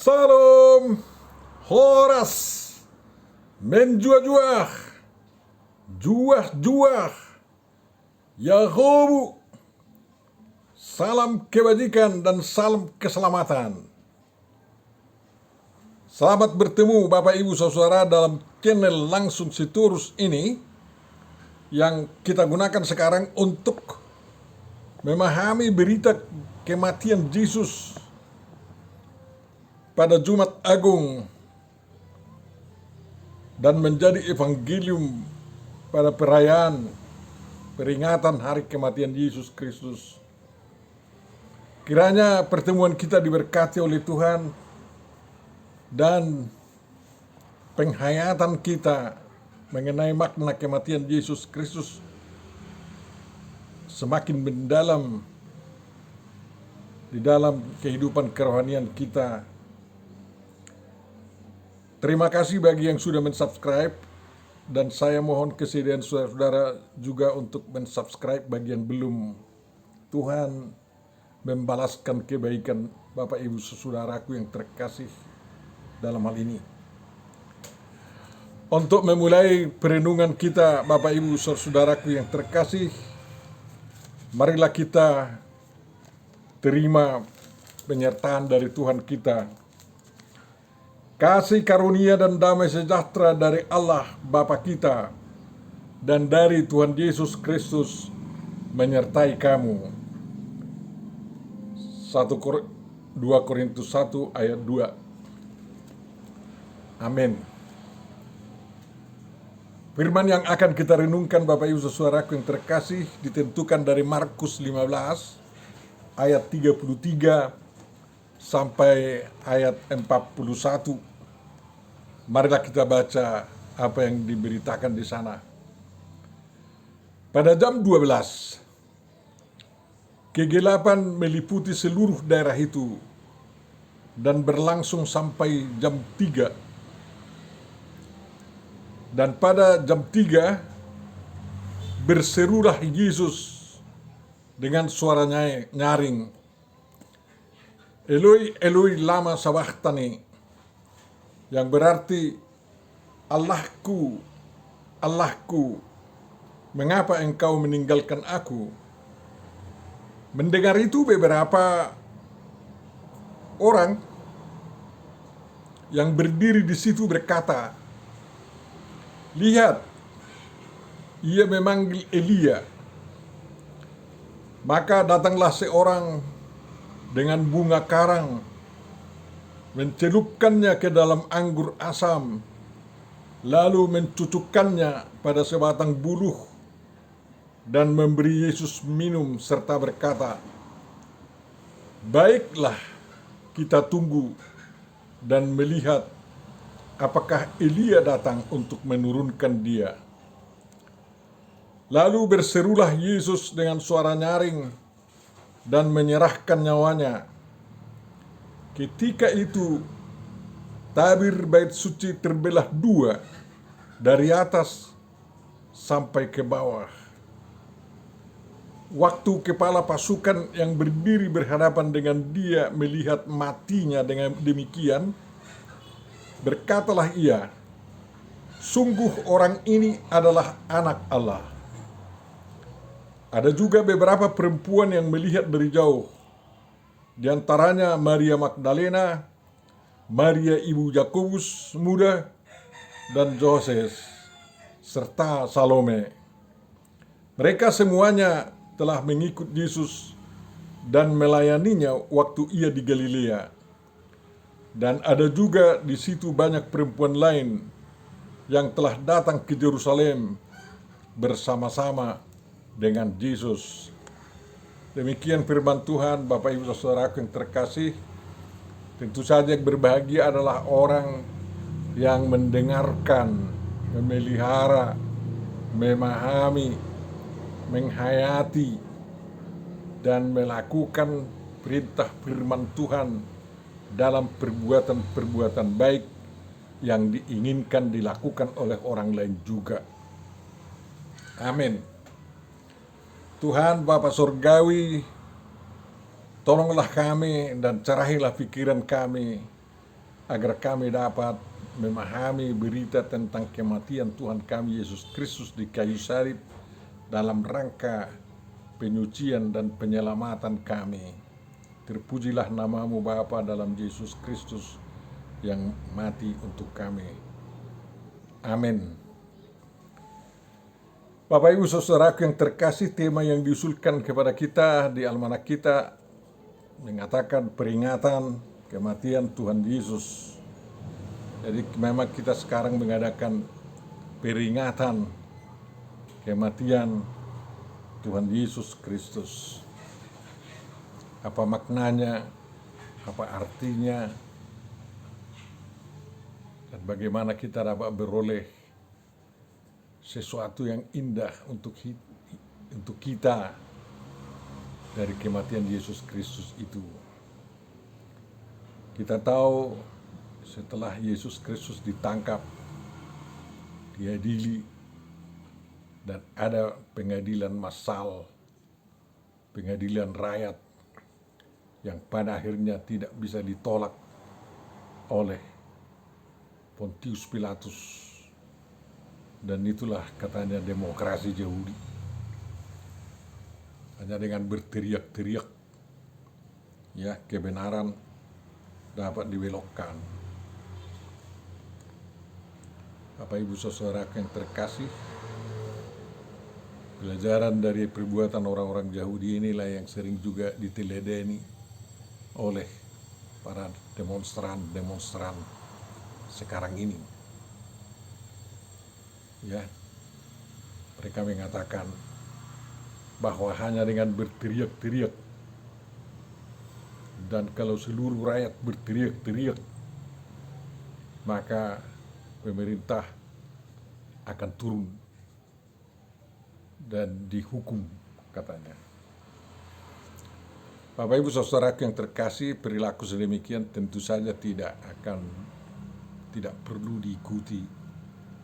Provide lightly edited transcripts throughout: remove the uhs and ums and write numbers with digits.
Salam Horas menjuah-juah, juah-juah, Yahobu. Salam kebajikan dan salam keselamatan. Selamat bertemu Bapak Ibu Saudara dalam channel Langsung Siturus ini yang kita gunakan sekarang untuk memahami berita kematian Yesus pada Jumat Agung dan menjadi evangelium pada perayaan peringatan hari kematian Yesus Kristus. Kiranya pertemuan kita diberkati oleh Tuhan dan penghayatan kita mengenai makna kematian Yesus Kristus semakin mendalam di dalam kehidupan kerohanian kita. Terima kasih bagi yang sudah mensubscribe, dan saya mohon kesediaan saudara-saudara juga untuk mensubscribe bagi yang belum. Tuhan membalaskan kebaikan Bapak Ibu saudaraku yang terkasih dalam hal ini. Untuk memulai perenungan kita Bapak Ibu saudaraku yang terkasih, marilah kita terima penyertaan dari Tuhan kita. Kasih karunia dan damai sejahtera dari Allah Bapa kita dan dari Tuhan Yesus Kristus menyertai kamu. 2 Korintus 1 ayat 2. Amin. Firman yang akan kita renungkan Bapak Ibu saudaraku yang terkasih ditentukan dari Markus 15 ayat 33 sampai ayat 41. Marilah kita baca apa yang diberitakan di sana. Pada jam 12, kegelapan meliputi seluruh daerah itu dan berlangsung sampai jam 3. Dan pada jam 3, berserulah Yesus dengan suara nyaring, Eloi, Eloi, lama sabachthani, yang berarti, Allahku, Allahku, mengapa engkau meninggalkan aku? Mendengar itu beberapa orang yang berdiri di situ berkata, lihat, ia memanggil Elia. Maka datanglah seorang dengan bunga karang, mencelupkannya ke dalam anggur asam, lalu mencucukkannya pada sebatang buluh dan memberi Yesus minum serta berkata, baiklah, kita tunggu dan melihat apakah Elia datang untuk menurunkan dia. Lalu berserulah Yesus dengan suara nyaring dan menyerahkan nyawanya. Ketika itu, tabir bait suci terbelah dua, dari atas sampai ke bawah. Waktu kepala pasukan yang berdiri berhadapan dengan dia melihat matinya dengan demikian, berkatalah ia, sungguh orang ini adalah anak Allah. Ada juga beberapa perempuan yang melihat dari jauh, di antaranya Maria Magdalena, Maria ibu Yakobus muda, dan Yoses, serta Salome. Mereka semuanya telah mengikut Yesus dan melayaninya waktu ia di Galilea. Dan ada juga di situ banyak perempuan lain yang telah datang ke Yerusalem bersama-sama dengan Yesus. Demikian firman Tuhan. Bapak Ibu saudaraku yang terkasih, tentu saja yang berbahagia adalah orang yang mendengarkan, memelihara, memahami, menghayati, dan melakukan perintah firman Tuhan dalam perbuatan-perbuatan baik yang diinginkan dilakukan oleh orang lain juga. Amin. Tuhan Bapa Surgawi, tolonglah kami dan cerahilah pikiran kami agar kami dapat memahami berita tentang kematian Tuhan kami Yesus Kristus di kayu salib dalam rangka penyucian dan penyelamatan kami. Terpujilah namamu Bapa dalam Yesus Kristus yang mati untuk kami. Amin. Bapak Ibu Saudaraku yang terkasih, tema yang diusulkan kepada kita di almanak kita mengatakan peringatan kematian Tuhan Yesus. Jadi memang kita sekarang mengadakan peringatan kematian Tuhan Yesus Kristus. Apa maknanya, apa artinya, dan bagaimana kita dapat beroleh sesuatu yang indah untuk kita dari kematian Yesus Kristus itu. Kita tahu setelah Yesus Kristus ditangkap, diadili, dan ada pengadilan massal, pengadilan rakyat yang pada akhirnya tidak bisa ditolak oleh Pontius Pilatus. Dan itulah katanya demokrasi Yahudi. Hanya dengan berteriak-teriak, ya, kebenaran dapat dibelokkan. Bapak Ibu Saudara yang terkasih, pelajaran dari perbuatan orang-orang Yahudi inilah yang sering juga diteladani oleh para demonstran sekarang ini. Ya, mereka mengatakan bahwa hanya dengan berteriak-teriak, dan kalau seluruh rakyat berteriak-teriak, maka pemerintah akan turun dan dihukum, katanya. Bapak Ibu Saudara yang terkasih, perilaku sedemikian tentu saja tidak perlu diikuti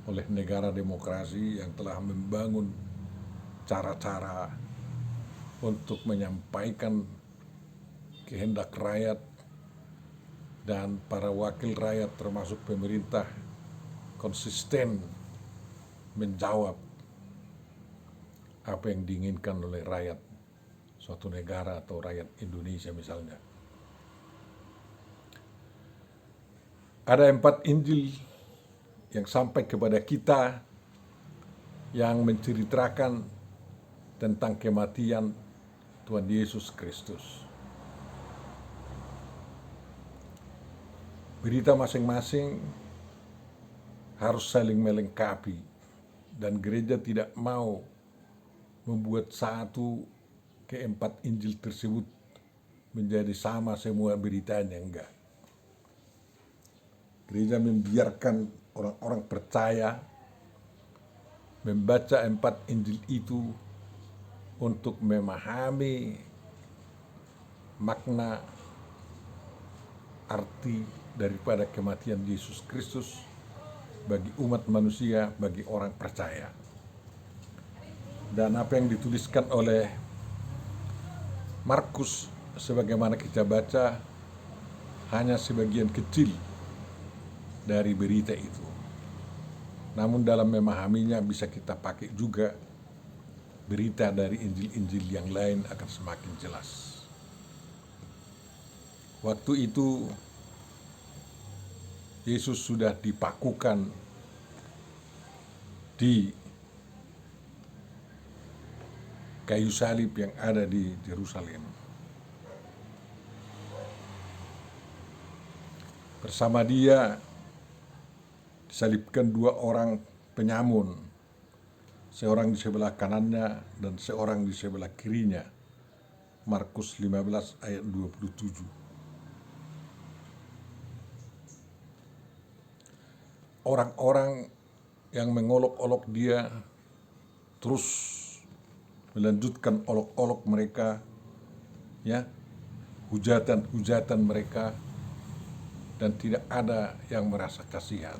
oleh negara demokrasi yang telah membangun cara-cara untuk menyampaikan kehendak rakyat, dan para wakil rakyat termasuk pemerintah konsisten menjawab apa yang diinginkan oleh rakyat suatu negara atau rakyat Indonesia misalnya. Ada 4 Injil yang sampai kepada kita yang menceritakan tentang kematian Tuhan Yesus Kristus. Berita masing-masing harus saling melengkapi, dan gereja tidak mau membuat satu ke-4 Injil tersebut menjadi sama semua beritanya, enggak. Gereja membiarkan orang-orang percaya membaca 4 Injil itu untuk memahami makna arti daripada kematian Yesus Kristus bagi umat manusia, bagi orang percaya. Dan apa yang dituliskan oleh Markus sebagaimana kita baca hanya sebagian kecil dari berita itu. Namun dalam memahaminya bisa kita pakai juga berita dari Injil-Injil yang lain akan semakin jelas. Waktu itu Yesus sudah dipakukan di kayu salib yang ada di Yerusalem. Bersama dia disalibkan 2 orang penyamun, seorang di sebelah kanannya dan seorang di sebelah kirinya. Markus 15 ayat 27. Orang-orang yang mengolok-olok dia terus melanjutkan olok-olok mereka, ya, hujatan-hujatan mereka, dan tidak ada yang merasa kasihan.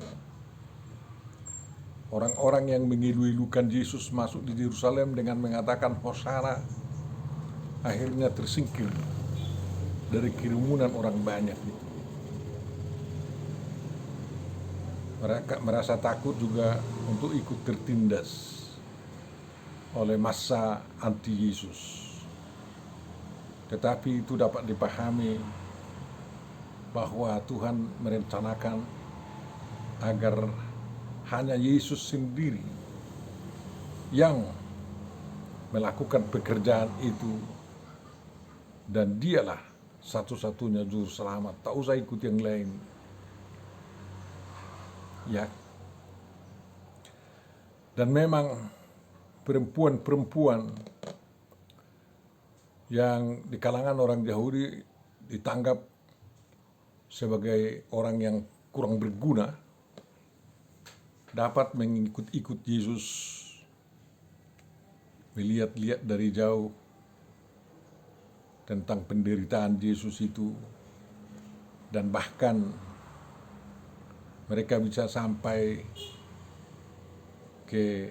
Orang-orang yang mengilu-ilukan Yesus masuk di Yerusalem dengan mengatakan Hosana, akhirnya tersingkir dari kerumunan orang banyak itu. Mereka merasa takut juga untuk ikut tertindas oleh massa anti Yesus. Tetapi itu dapat dipahami bahwa Tuhan merencanakan agar hanya Yesus sendiri yang melakukan pekerjaan itu, dan dialah satu-satunya juru selamat, tak usah ikut yang lain. Ya. Dan memang perempuan-perempuan yang di kalangan orang Yahudi ditanggap sebagai orang yang kurang berguna dapat mengikut-ikut Yesus, melihat-lihat dari jauh tentang penderitaan Yesus itu, dan bahkan mereka bisa sampai ke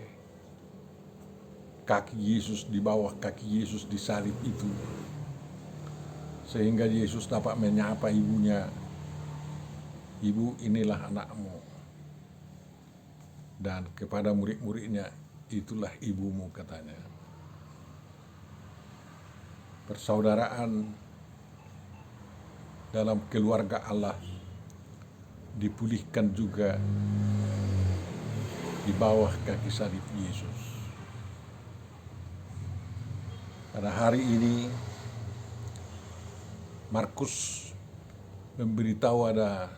kaki Yesus, di bawah kaki Yesus disalib itu, sehingga Yesus dapat menyapa ibunya, "Ibu, inilah anakmu." Dan kepada murid-muridnya, "Itulah ibumu," katanya. Persaudaraan dalam keluarga Allah dipulihkan juga di bawah kaki salib Yesus. Pada hari ini Markus memberitahu ada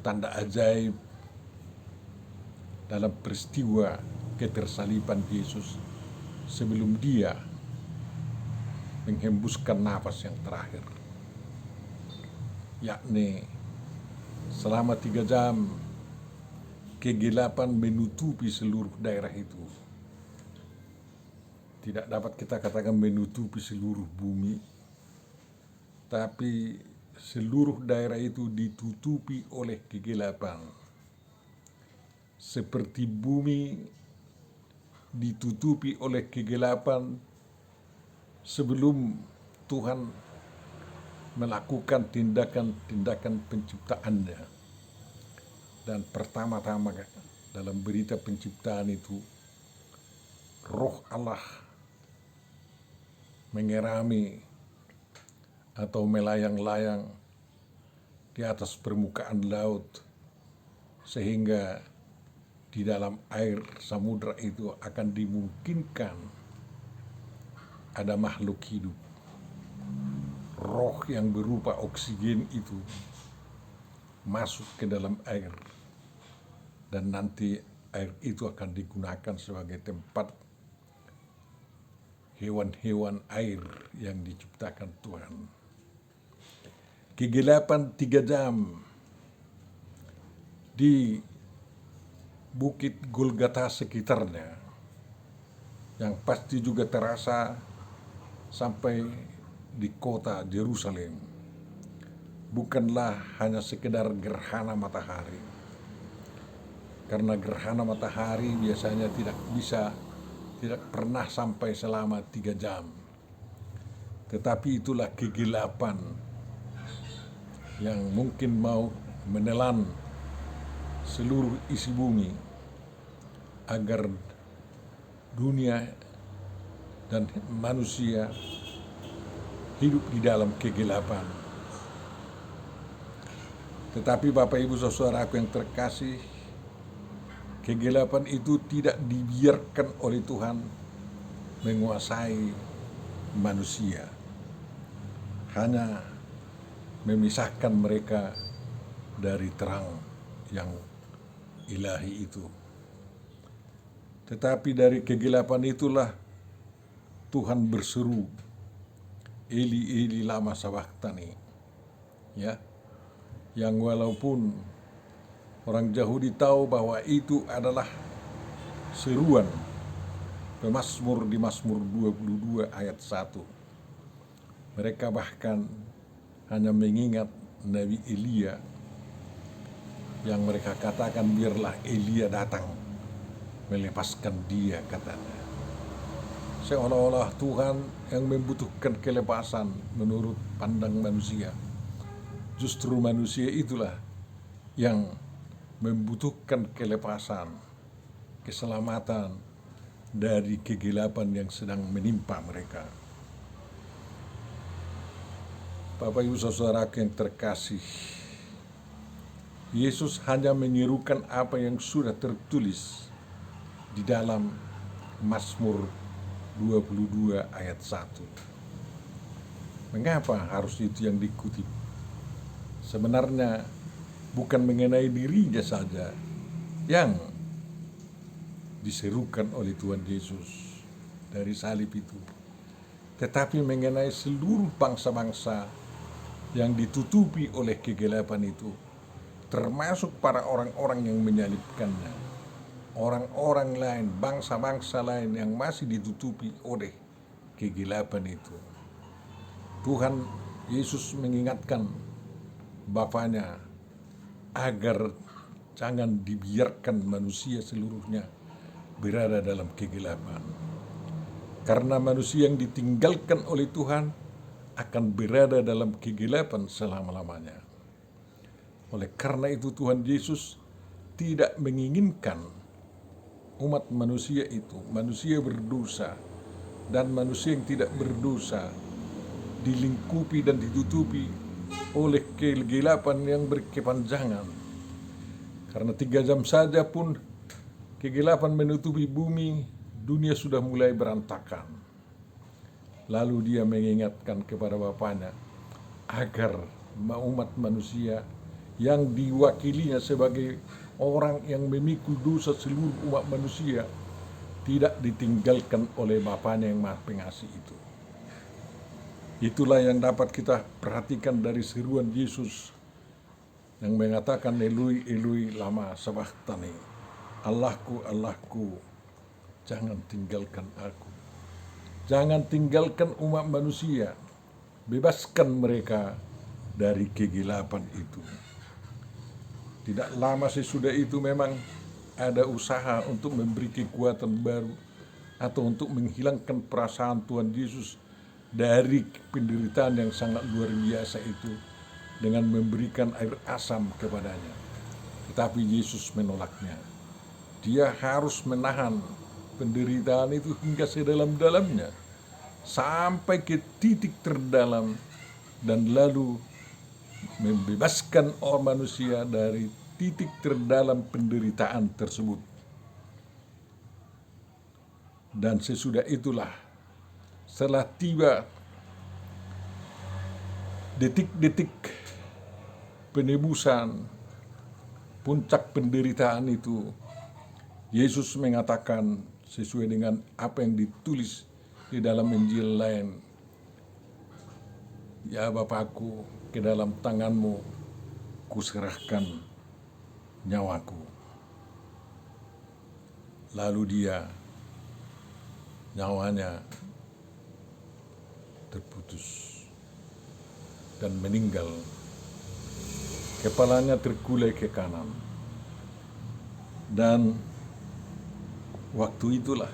tanda ajaib dalam peristiwa ketersaliban Yesus sebelum dia menghembuskan nafas yang terakhir, yakni selama 3 jam kegelapan menutupi seluruh daerah itu. Tidak dapat kita katakan menutupi seluruh bumi, tapi seluruh daerah itu ditutupi oleh kegelapan. Seperti bumi ditutupi oleh kegelapan sebelum Tuhan melakukan tindakan-tindakan penciptaannya. Dan pertama-tama dalam berita penciptaan itu, Roh Allah mengerami atau melayang-layang di atas permukaan laut, sehingga di dalam air samudra itu akan dimungkinkan ada makhluk hidup. Roh yang berupa oksigen itu masuk ke dalam air, dan nanti air itu akan digunakan sebagai tempat hewan-hewan air yang diciptakan Tuhan. Kegelapan 3 jam di Bukit Golgota sekitarnya, yang pasti juga terasa sampai di kota Yerusalem. Bukanlah hanya sekedar gerhana matahari, karena gerhana matahari biasanya tidak pernah sampai selama 3 jam. Tetapi itulah kegelapan yang mungkin mau menelan seluruh isi bumi, agar dunia dan manusia hidup di dalam kegelapan. Tetapi Bapak Ibu Saudaraku yang terkasih, kegelapan itu tidak dibiarkan oleh Tuhan menguasai manusia, hanya memisahkan mereka dari terang yang ilahi itu. Tetapi dari kegelapan itulah Tuhan berseru, "Eli, Eli, lama sabachthani." Ya, yang walaupun orang Yahudi tahu bahwa itu adalah seruan pemazmur di Mazmur 22 ayat 1. Mereka bahkan hanya mengingat Nabi Elia, yang mereka katakan, "Biarlah Elia datang melepaskan dia," katanya. Seolah-olah Tuhan yang membutuhkan kelepasan menurut pandang manusia. Justru manusia itulah yang membutuhkan kelepasan, keselamatan dari kegelapan yang sedang menimpa mereka. Bapak Ibu Saudara yang terkasih, Yesus hanya menyerukan apa yang sudah tertulis di dalam Mazmur 22 ayat 1. Mengapa harus itu yang dikutip? Sebenarnya bukan mengenai dirinya saja yang diserukan oleh Tuhan Yesus dari salib itu, tetapi mengenai seluruh bangsa-bangsa yang ditutupi oleh kegelapan itu, termasuk para orang-orang yang menyalibkannya, orang-orang lain, bangsa-bangsa lain yang masih ditutupi oleh kegelapan itu. Tuhan Yesus mengingatkan Bapaknya agar jangan dibiarkan manusia seluruhnya berada dalam kegelapan. Karena manusia yang ditinggalkan oleh Tuhan akan berada dalam kegelapan selama-lamanya. Oleh karena itu Tuhan Yesus tidak menginginkan umat manusia itu, manusia berdosa dan manusia yang tidak berdosa, dilingkupi dan ditutupi oleh kegelapan yang berkepanjangan. Karena 3 jam saja pun kegelapan menutupi bumi, dunia sudah mulai berantakan. Lalu dia mengingatkan kepada Bapaknya agar umat manusia yang diwakilinya sebagai orang yang memikul dosa seluruh umat manusia tidak ditinggalkan oleh Bapaknya yang Maha Pengasih itu. Itulah yang dapat kita perhatikan dari seruan Yesus yang mengatakan Eloi Eloi lama sabachthani, Allahku Allahku jangan tinggalkan aku. Jangan tinggalkan umat manusia, bebaskan mereka dari kegelapan itu. Tidak lama sesudah itu memang ada usaha untuk memberi kekuatan baru atau untuk menghilangkan perasaan Tuhan Yesus dari penderitaan yang sangat luar biasa itu dengan memberikan air asam kepadanya. Tetapi Yesus menolaknya. Dia harus menahan penderitaan itu hingga sedalam-dalamnya sampai ke titik terdalam dan lalu membebaskan orang manusia dari titik terdalam penderitaan tersebut. Dan sesudah itulah, setelah tiba detik-detik penebusan puncak penderitaan itu, Yesus mengatakan sesuai dengan apa yang ditulis di dalam Injil lain, ya Bapakku, ke dalam tanganmu kuserahkan nyawaku. Lalu dia nyawanya terputus dan meninggal. Kepalanya terkulai ke kanan. Dan waktu itulah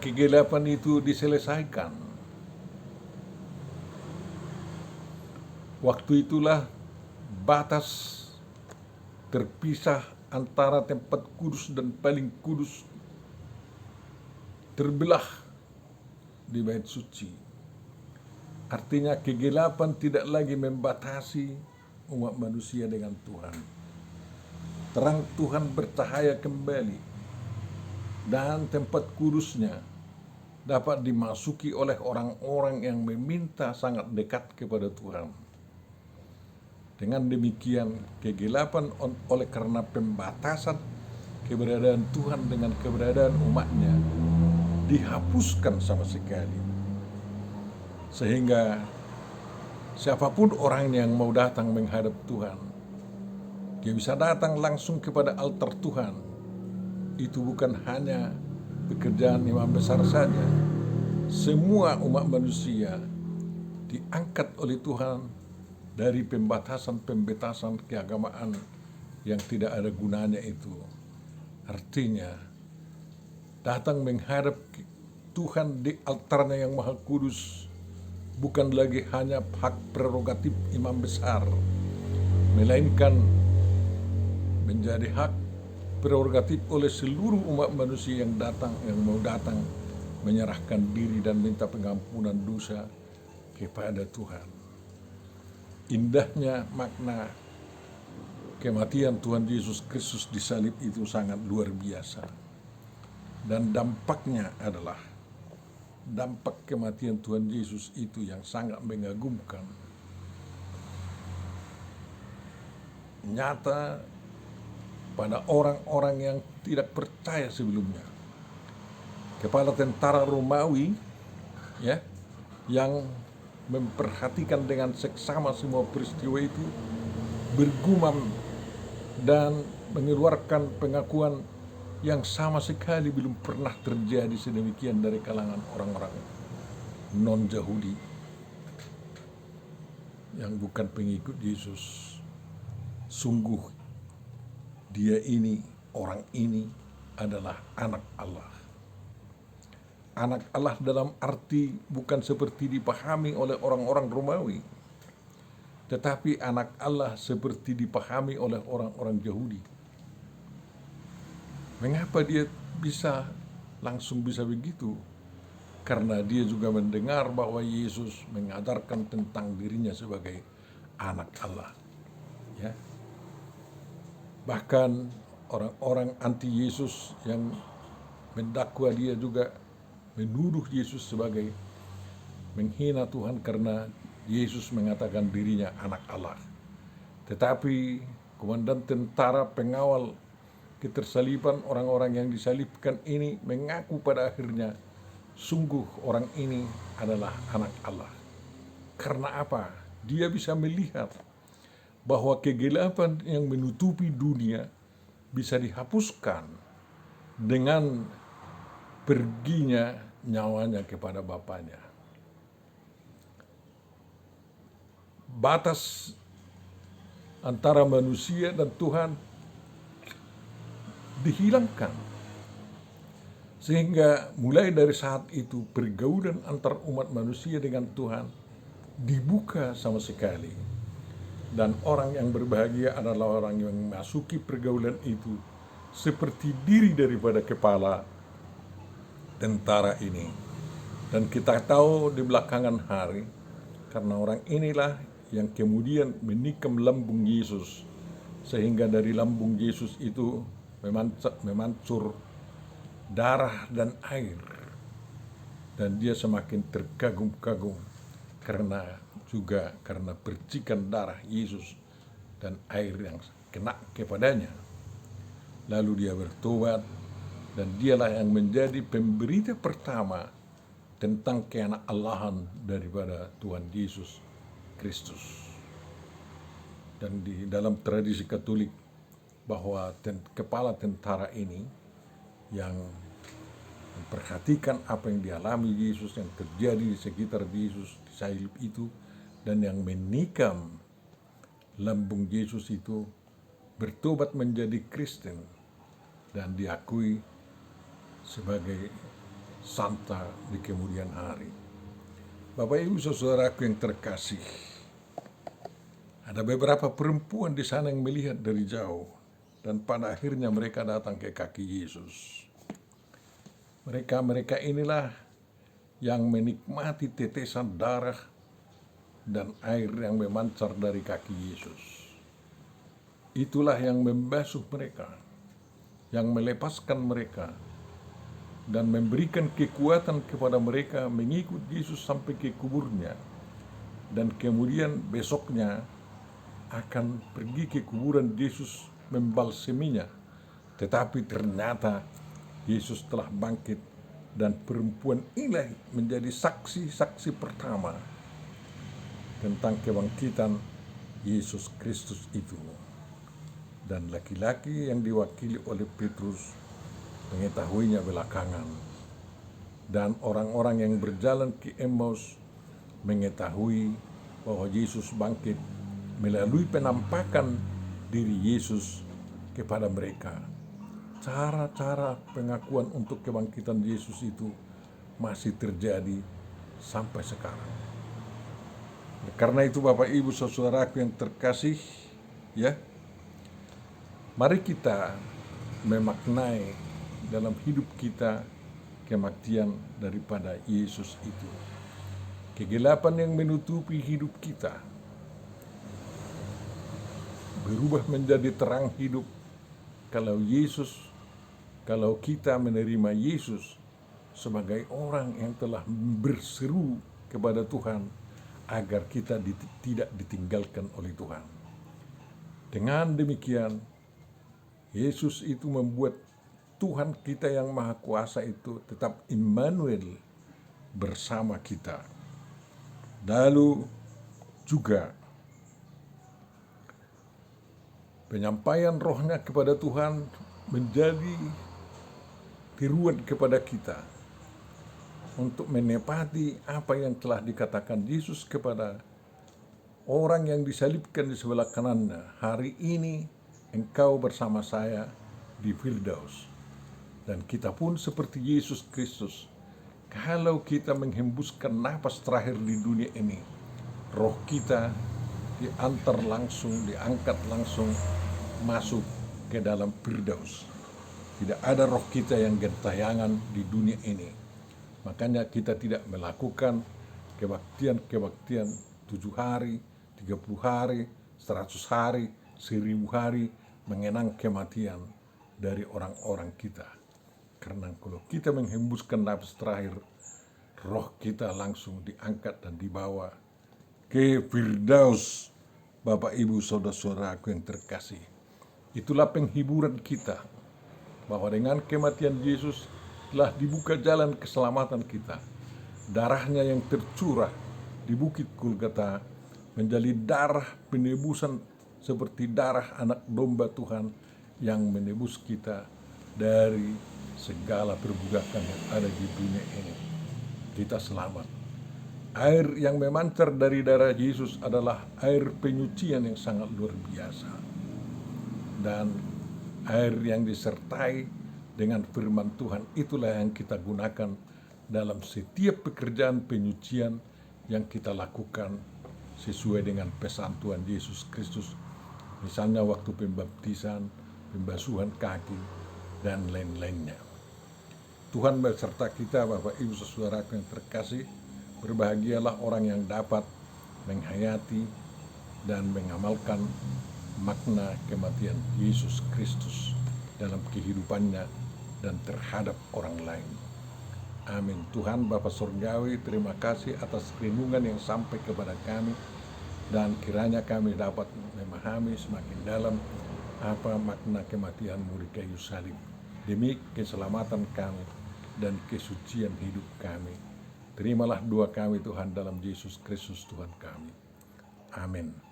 kegelapan itu diselesaikan. Waktu itulah batas terpisah antara tempat kudus dan paling kudus terbelah di bait suci. Artinya kegelapan tidak lagi membatasi umat manusia dengan Tuhan. Terang Tuhan bercahaya kembali dan tempat kudusnya dapat dimasuki oleh orang-orang yang meminta sangat dekat kepada Tuhan. Dengan demikian kegelapan oleh karena pembatasan keberadaan Tuhan dengan keberadaan umatnya dihapuskan sama sekali. Sehingga siapapun orang yang mau datang menghadap Tuhan, dia bisa datang langsung kepada altar Tuhan. Itu bukan hanya pekerjaan imam besar saja. Semua umat manusia diangkat oleh Tuhan dari pembatasan-pembatasan keagamaan yang tidak ada gunanya itu. Artinya, datang menghadap Tuhan di altarnya yang maha kudus bukan lagi hanya hak prerogatif imam besar, melainkan menjadi hak prerogatif oleh seluruh umat manusia yang mau datang menyerahkan diri dan minta pengampunan dosa kepada Tuhan. Indahnya makna kematian Tuhan Yesus Kristus di salib itu sangat luar biasa. Dan dampaknya adalah dampak kematian Tuhan Yesus itu yang sangat mengagumkan. Nyata pada orang-orang yang tidak percaya sebelumnya. Kepala tentara Romawi yang memperhatikan dengan seksama semua peristiwa itu bergumam dan mengeluarkan pengakuan yang sama sekali belum pernah terjadi sedemikian dari kalangan orang-orang non-Yahudi yang bukan pengikut Yesus. Sungguh dia ini, orang ini adalah anak Allah. Anak Allah dalam arti bukan seperti dipahami oleh orang-orang Romawi, tetapi anak Allah seperti dipahami oleh orang-orang Yahudi. Mengapa dia langsung bisa begitu? Karena dia juga mendengar bahwa Yesus mengajarkan tentang dirinya sebagai anak Allah. Ya. Bahkan orang-orang anti Yesus yang mendakwa dia juga menuduh Yesus sebagai menghina Tuhan karena Yesus mengatakan dirinya anak Allah. Tetapi komandan tentara pengawal ketersaliban orang-orang yang disalibkan ini mengaku pada akhirnya sungguh orang ini adalah anak Allah. Karena apa? Dia bisa melihat bahwa kegelapan yang menutupi dunia bisa dihapuskan dengan perginya nyawanya kepada Bapaknya. Batas antara manusia dan Tuhan dihilangkan. Sehingga mulai dari saat itu pergaulan antar umat manusia dengan Tuhan dibuka sama sekali. Dan orang yang berbahagia adalah orang yang memasuki pergaulan itu seperti diri daripada kepala tentara ini. Dan kita tahu di belakangan hari, karena orang inilah yang kemudian menikam lambung Yesus, sehingga dari lambung Yesus itu memancur darah dan air, dan dia semakin terkagum-kagum karena percikan darah Yesus dan air yang kena kepadanya. Lalu dia bertobat, dan dialah yang menjadi pemberita pertama tentang keanak-Allahan daripada Tuhan Yesus Kristus. Dan di dalam tradisi Katolik, bahwa kepala tentara ini yang memperhatikan apa yang dialami Yesus, yang terjadi di sekitar Yesus di salib itu, dan yang menikam lambung Yesus itu, bertobat menjadi Kristen dan diakui sebagai santa di kemudian hari. Bapak Ibu saudaraku yang terkasih, ada beberapa perempuan di sana yang melihat dari jauh, dan pada akhirnya mereka datang ke kaki Yesus. Mereka inilah yang menikmati tetesan darah dan air yang memancar dari kaki Yesus. Itulah yang membasuh mereka, yang melepaskan mereka, dan memberikan kekuatan kepada mereka mengikut Yesus sampai ke kuburnya. Dan kemudian besoknya akan pergi ke kuburan Yesus membalseminya. Tetapi ternyata Yesus telah bangkit, dan perempuan inilah menjadi saksi pertama tentang kebangkitan Yesus Kristus itu. Dan laki-laki yang diwakili oleh Petrus mengetahuinya belakangan. Dan orang-orang yang berjalan ke Emmaus mengetahui bahwa Yesus bangkit melalui penampakan diri Yesus kepada mereka. Cara-cara pengakuan untuk kebangkitan Yesus itu masih terjadi sampai sekarang. Karena itu Bapak Ibu saudaraku yang terkasih, ya, mari kita memaknai dalam hidup kita kematian daripada Yesus itu. Kegelapan yang menutupi hidup kita berubah menjadi terang hidup kalau kita menerima Yesus sebagai orang yang telah berseru kepada Tuhan agar kita tidak ditinggalkan oleh Tuhan. Dengan demikian, Yesus itu membuat Tuhan kita yang Maha Kuasa itu tetap Immanuel bersama kita. Lalu juga penyampaian rohnya kepada Tuhan menjadi tiruan kepada kita untuk menepati apa yang telah dikatakan Yesus kepada orang yang disalibkan di sebelah kanannya. Hari ini engkau bersama saya di Firdaus. Dan kita pun seperti Yesus Kristus, kalau kita menghembuskan napas terakhir di dunia ini, roh kita diangkat langsung masuk ke dalam Firdaus. Tidak ada roh kita yang gentayangan di dunia ini. Makanya kita tidak melakukan kebaktian 7 hari, 30 hari, 100 hari, 1000 hari mengenang kematian dari orang-orang kita. Karena kalau kita menghembuskan nafas terakhir, roh kita langsung diangkat dan dibawa ke Firdaus. Bapak Ibu saudara-saudaraku yang terkasih, itulah penghiburan kita, bahwa dengan kematian Yesus telah dibuka jalan keselamatan kita. Darahnya yang tercurah di Bukit Golgota menjadi darah penebusan seperti darah anak domba Tuhan yang menebus kita dari segala perbudakan yang ada di dunia ini. Kita selamat. Air yang memancar dari darah Yesus adalah air penyucian yang sangat luar biasa. Dan air yang disertai dengan firman Tuhan itulah yang kita gunakan dalam setiap pekerjaan penyucian yang kita lakukan sesuai dengan pesan Tuhan Yesus Kristus. Misalnya waktu pembaptisan, pembasuhan kaki, dan lain-lainnya. Tuhan beserta kita, Bapak Ibu saudaraku yang terkasih. Berbahagialah orang yang dapat menghayati dan mengamalkan makna kematian Yesus Kristus dalam kehidupannya dan terhadap orang lain. Amin. Tuhan Bapa Surgawi, terima kasih atas perlindungan yang sampai kepada kami, dan kiranya kami dapat memahami semakin dalam apa makna kematian-Mu di kayu salib demi keselamatan kami dan kesucian hidup kami. Terimalah doa kami Tuhan dalam Yesus Kristus Tuhan kami. Amin.